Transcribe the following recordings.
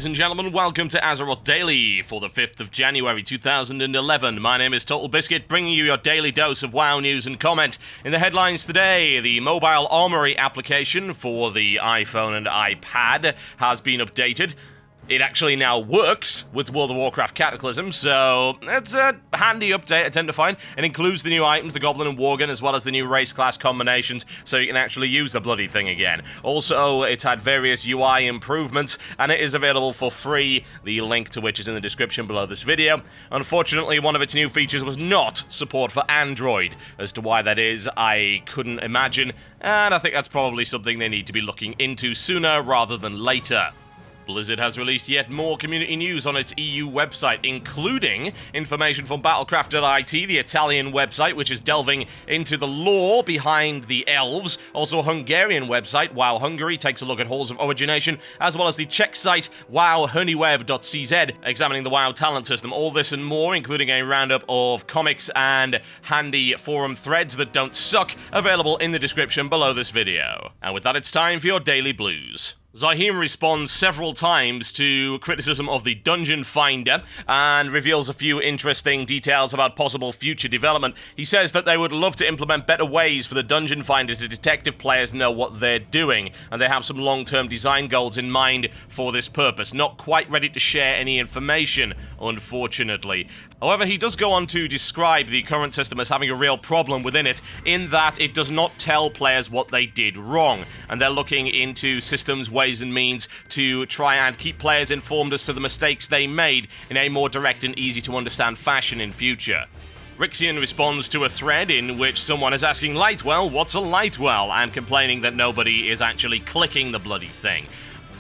ladies and gentlemen, welcome to Azeroth Daily for the 5th of January 2011. My name is TotalBiscuit, bringing you your daily dose of WoW news and comment. In the headlines today, the mobile armory application for the iPhone and iPad has been updated. It actually now works with World of Warcraft Cataclysm, so it's a handy update I tend to find. It includes the new items, the Goblin and Worgen, as well as the new race class combinations, so you can actually use the bloody thing again. Also, it's had various UI improvements, and it is available for free, the link to which is in the description below this video. Unfortunately, one of its new features was not support for Android. As to why that is, I couldn't imagine, and I think that's probably something they need to be looking into sooner rather than later. Blizzard has released yet more community news on its EU website, including information from Battlecraft.it, the Italian website, which is delving into the lore behind the elves. Also a Hungarian website, WoW Hungary, takes a look at halls of origination, as well as the Czech site, wowhoneyweb.cz, examining the WoW talent system. All this and more, including a roundup of comics and handy forum threads that don't suck, available in the description below this video. And with that, it's time for your Daily Blues. Zahim responds several times to criticism of the Dungeon Finder and reveals a few interesting details about possible future development. He says that they would love to implement better ways for the Dungeon Finder to detect if players know what they're doing, and they have some long-term design goals in mind for this purpose. Not quite ready to share any information, unfortunately. However, he does go on to describe the current system as having a real problem within it, in that it does not tell players what they did wrong, and they're looking into systems, ways and means to try and keep players informed as to the mistakes they made in a more direct and easy to understand fashion in future. Rixian responds to a thread in which someone is asking Lightwell, what's a Lightwell, and complaining that nobody is actually clicking the bloody thing.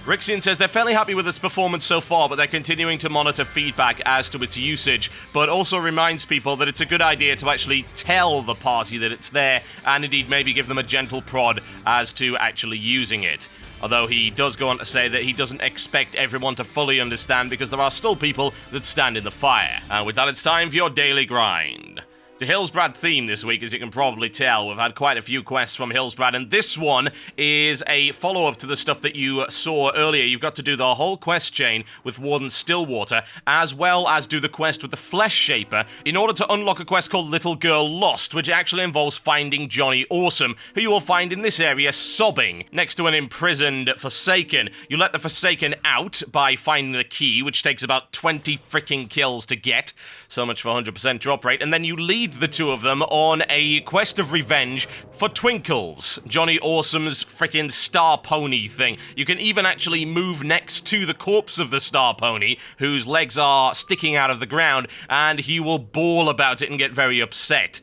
Rixian says they're fairly happy with its performance so far, but they're continuing to monitor feedback as to its usage, but also reminds people that it's a good idea to actually tell the party that it's there, and indeed maybe give them a gentle prod as to actually using it. Although he does go on to say that he doesn't expect everyone to fully understand because there are still people that stand in the fire. And with that, it's time for your daily grind. The Hillsbrad theme this week, as you can probably tell. We've had quite a few quests from Hillsbrad, and this one is a follow-up to the stuff that you saw earlier. You've got to do the whole quest chain with Warden Stillwater, as well as do the quest with the Flesh Shaper, in order to unlock a quest called Little Girl Lost, which actually involves finding Johnny Awesome, who you will find in this area sobbing next to an imprisoned Forsaken. You let the Forsaken out by finding the key, which takes about 20 freaking kills to get. So much for 100% drop rate. And then you lead the two of them on a quest of revenge for Twinkles, Johnny Awesome's freaking star pony thing. You can even actually move next to the corpse of the star pony, whose legs are sticking out of the ground, and he will bawl about it and get very upset.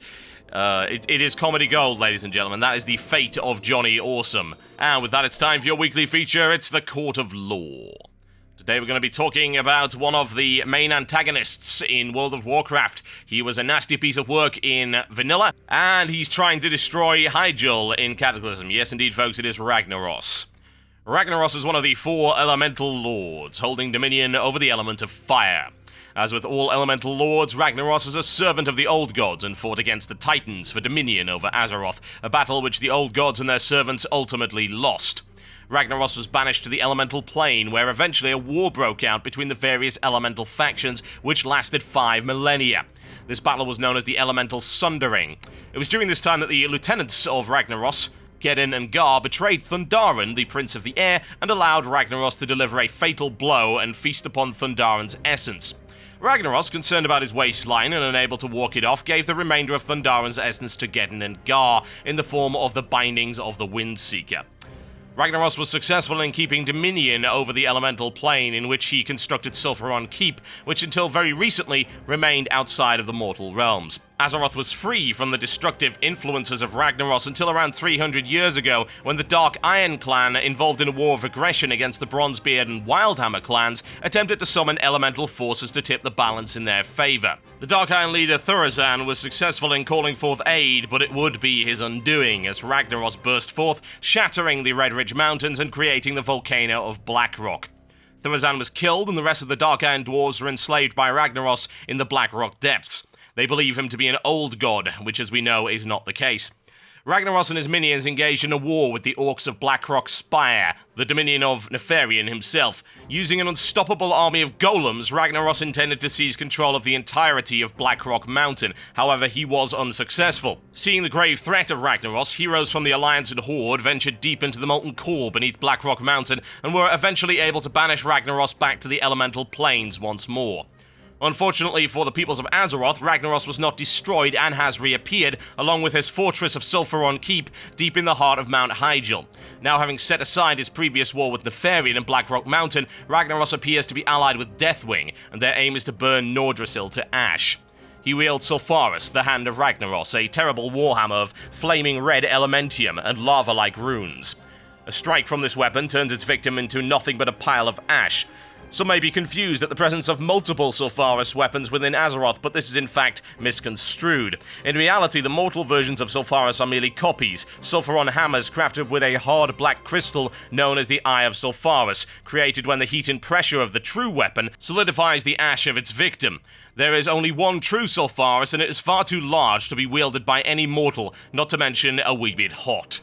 It is comedy gold, ladies and gentlemen. That is the fate of Johnny Awesome. And with that, it's time for your weekly feature. It's the Court of Law. Today we're going to be talking about one of the main antagonists in World of Warcraft. He was a nasty piece of work in Vanilla, and he's trying to destroy Hyjal in Cataclysm. Yes, indeed, folks, it is Ragnaros. Ragnaros is one of the 4 elemental lords, holding dominion over the element of fire. As with all elemental lords, Ragnaros is a servant of the Old Gods and fought against the Titans for dominion over Azeroth, a battle which the Old Gods and their servants ultimately lost. Ragnaros was banished to the elemental plane, where eventually a war broke out between the various elemental factions, which lasted 5 millennia. This battle was known as the Elemental Sundering. It was during this time that the lieutenants of Ragnaros, Geddon and Gar, betrayed Thundaran, the Prince of the Air, and allowed Ragnaros to deliver a fatal blow and feast upon Thundaran's essence. Ragnaros, concerned about his waistline and unable to walk it off, gave the remainder of Thundaran's essence to Geddon and Gar in the form of the bindings of the Windseeker. Ragnaros was successful in keeping dominion over the elemental plane, in which he constructed Sulfuron Keep, which until very recently remained outside of the mortal realms. Azeroth was free from the destructive influences of Ragnaros until around 300 years ago, when the Dark Iron clan, involved in a war of aggression against the Bronzebeard and Wildhammer clans, attempted to summon elemental forces to tip the balance in their favor. The Dark Iron leader Thurazan was successful in calling forth aid, but it would be his undoing as Ragnaros burst forth, shattering the Red Ridge Mountains and creating the volcano of Blackrock. Thurazan was killed, and the rest of the Dark Iron dwarves were enslaved by Ragnaros in the Blackrock depths. They believe him to be an old god, which as we know is not the case. Ragnaros and his minions engaged in a war with the orcs of Blackrock Spire, the dominion of Nefarian himself. Using an unstoppable army of golems, Ragnaros intended to seize control of the entirety of Blackrock Mountain. However, he was unsuccessful. Seeing the grave threat of Ragnaros, heroes from the Alliance and Horde ventured deep into the molten core beneath Blackrock Mountain and were eventually able to banish Ragnaros back to the elemental planes once more. Unfortunately for the peoples of Azeroth, Ragnaros was not destroyed and has reappeared, along with his fortress of Sulfuron Keep, deep in the heart of Mount Hyjal. Now having set aside his previous war with Nefarian and Blackrock Mountain, Ragnaros appears to be allied with Deathwing, and their aim is to burn Nordrassil to ash. He wields Sulfuras, the Hand of Ragnaros, a terrible warhammer of flaming red elementium and lava-like runes. A strike from this weapon turns its victim into nothing but a pile of ash. Some may be confused at the presence of multiple Sulfuras weapons within Azeroth, but this is in fact misconstrued. In reality, the mortal versions of Sulfuras are merely copies, Sulfuron hammers crafted with a hard black crystal known as the Eye of Sulfuras, created when the heat and pressure of the true weapon solidifies the ash of its victim. There is only one true Sulfuras, and it is far too large to be wielded by any mortal, not to mention a wee bit hot.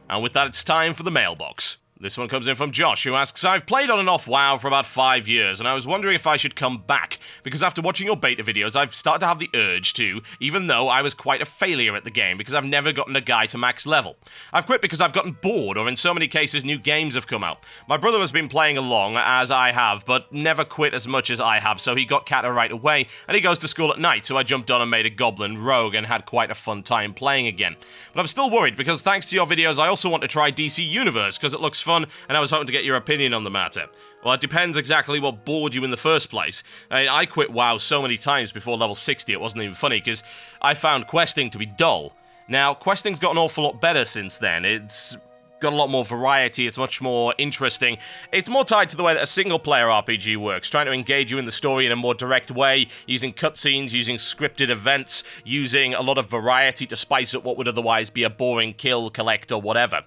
And with that, it's time for the mailbox. This one comes in from Josh, who asks, I've played on and off WoW for about 5 years, and I was wondering if I should come back, because after watching your beta videos, I've started to have the urge to, even though I was quite a failure at the game, because I've never gotten a guy to max level. I've quit because I've gotten bored, or in so many cases, new games have come out. My brother has been playing along, as I have, but never quit as much as I have, so he got Kata right away, and he goes to school at night, so I jumped on and made a Goblin Rogue, and had quite a fun time playing again. But I'm still worried, because thanks to your videos, I also want to try DC Universe, because it looks fun, and I was hoping to get your opinion on the matter. Well, it depends exactly what bored you in the first place. I quit WoW so many times before level 60 it wasn't even funny, because I found questing to be dull. Now, questing's got an awful lot better since then. It's got a lot more variety, it's much more interesting. It's more tied to the way that a single-player RPG works, trying to engage you in the story in a more direct way, using cutscenes, using scripted events, using a lot of variety to spice up what would otherwise be a boring kill, collect, or whatever.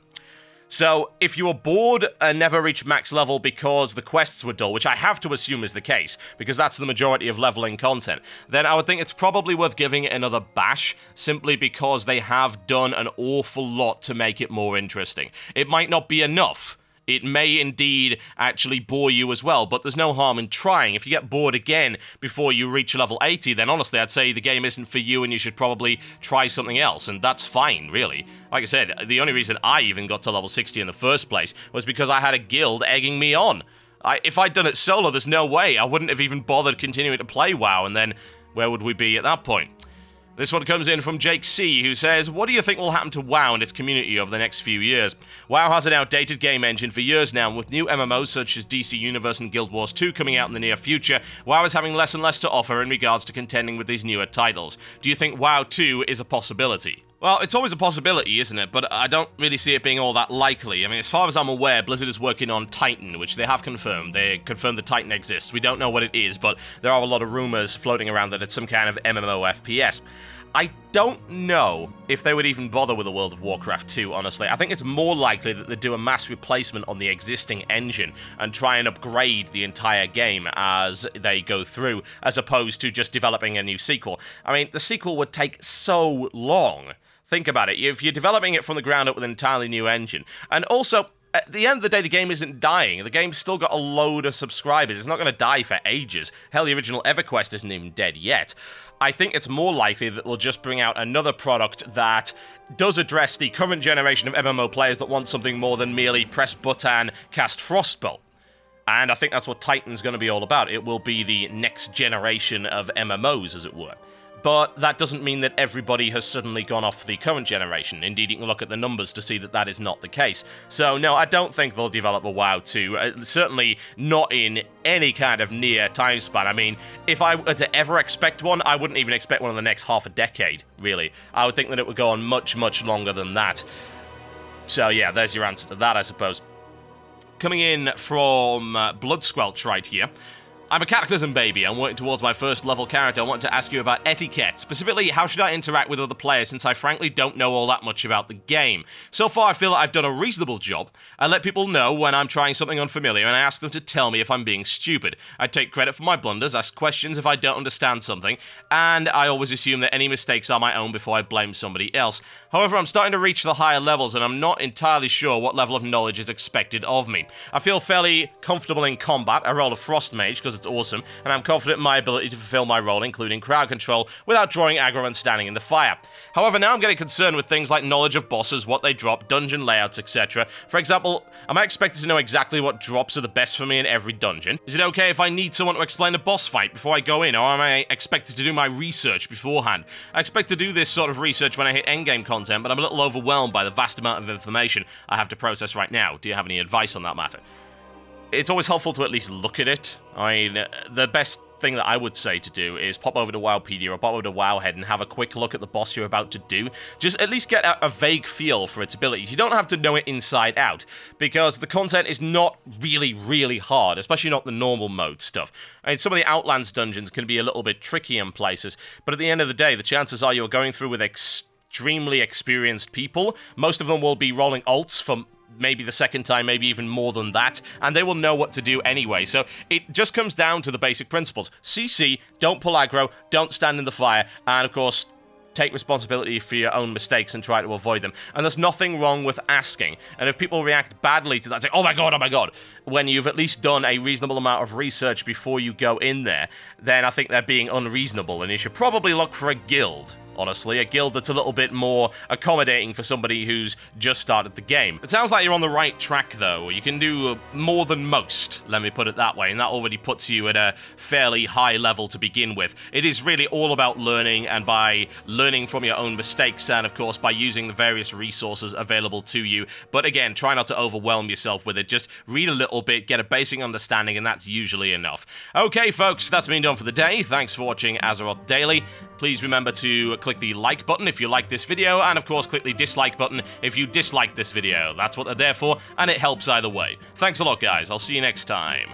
So, if you were bored and never reached max level because the quests were dull, which I have to assume is the case, because that's the majority of leveling content, then I would think it's probably worth giving it another bash, simply because they have done an awful lot to make it more interesting. It might not be enough. It may indeed actually bore you as well, but there's no harm in trying. If you get bored again before you reach level 80, then honestly, I'd say the game isn't for you and you should probably try something else, and that's fine, really. Like I said, the only reason I even got to level 60 in the first place was because I had a guild egging me on. If I'd done it solo, there's no way. I wouldn't have even bothered continuing to play WoW, and then where would we be at that point? This one comes in from Jake C, who says, what do you think will happen to WoW and its community over the next few years? WoW has an outdated game engine for years now, and with new MMOs such as DC Universe and Guild Wars 2 coming out in the near future, WoW is having less and less to offer in regards to contending with these newer titles. Do you think WoW 2 is a possibility? Well, it's always a possibility, isn't it? But I don't really see it being all that likely. I mean, as far as I'm aware, Blizzard is working on Titan, which they have confirmed. They confirmed that Titan exists. We don't know what it is, but there are a lot of rumors floating around that it's some kind of MMO FPS. I don't know if they would even bother with a World of Warcraft 2, honestly. I think it's more likely that they do a mass replacement on the existing engine and try and upgrade the entire game as they go through, as opposed to just developing a new sequel. I mean, the sequel would take so long. Think about it. If you're developing it from the ground up with an entirely new engine, and also, at the end of the day, the game isn't dying. The game's still got a load of subscribers. It's not going to die for ages. Hell, the original EverQuest isn't even dead yet. I think it's more likely that they'll just bring out another product that does address the current generation of MMO players that want something more than merely press button, cast Frostbolt. And I think that's what Titan's going to be all about. It will be the next generation of MMOs, as it were. But that doesn't mean that everybody has suddenly gone off the current generation. Indeed, you can look at the numbers to see that that is not the case. So, no, I don't think they'll develop a WoW 2. Certainly not in any kind of near time span. I mean, if I were to ever expect one, I wouldn't even expect one in the next half a decade, really. I would think that it would go on much, much longer than that. So, yeah, there's your answer to that, I suppose. Coming in from Bloodsquelch right here. I'm a Cataclysm baby. I'm working towards my first level character. I want to ask you about etiquette. Specifically, how should I interact with other players since I frankly don't know all that much about the game? So far, I feel that I've done a reasonable job. I let people know when I'm trying something unfamiliar and I ask them to tell me if I'm being stupid. I take credit for my blunders, ask questions if I don't understand something, and I always assume that any mistakes are my own before I blame somebody else. However, I'm starting to reach the higher levels and I'm not entirely sure what level of knowledge is expected of me. I feel fairly comfortable in combat. I rolled a Frost Mage because it's awesome, and I'm confident in my ability to fulfill my role, including crowd control, without drawing aggro and standing in the fire. However, now I'm getting concerned with things like knowledge of bosses, what they drop, dungeon layouts, etc. For example, am I expected to know exactly what drops are the best for me in every dungeon? Is it okay if I need someone to explain a boss fight before I go in, or am I expected to do my research beforehand? I expect to do this sort of research when I hit endgame content, but I'm a little overwhelmed by the vast amount of information I have to process right now. Do you have any advice on that matter? It's always helpful to at least look at it. I mean, the best thing that I would say to do is pop over to Wowpedia or pop over to Wowhead and have a quick look at the boss you're about to do. Just at least get a vague feel for its abilities. You don't have to know it inside out, because the content is not really hard, especially not the normal mode stuff. I mean, some of the Outlands dungeons can be a little bit tricky in places, but at the end of the day, the chances are you're going through with extremely experienced people. Most of them will be rolling ults for maybe the second time, maybe even more than that, and they will know what to do anyway. So it just comes down to the basic principles. CC, don't pull aggro, don't stand in the fire, and of course, take responsibility for your own mistakes and try to avoid them. And there's nothing wrong with asking. And if people react badly to that, say, oh my god, when you've at least done a reasonable amount of research before you go in there, then I think they're being unreasonable, and you should probably look for a guild. Honestly, a guild that's a little bit more accommodating for somebody who's just started the game. It sounds like you're on the right track, though. You can do more than most, let me put it that way, and that already puts you at a fairly high level to begin with. It is really all about learning, and by learning from your own mistakes, and of course by using the various resources available to you. But again, try not to overwhelm yourself with it. Just read a little bit, get a basic understanding, and that's usually enough. Okay, folks, that's been done for the day. Thanks for watching Azeroth Daily. Please remember to click the like button if you like this video, and of course click the dislike button if you dislike this video. That's what they're there for, and it helps either way. Thanks a lot, guys. I'll see you next time.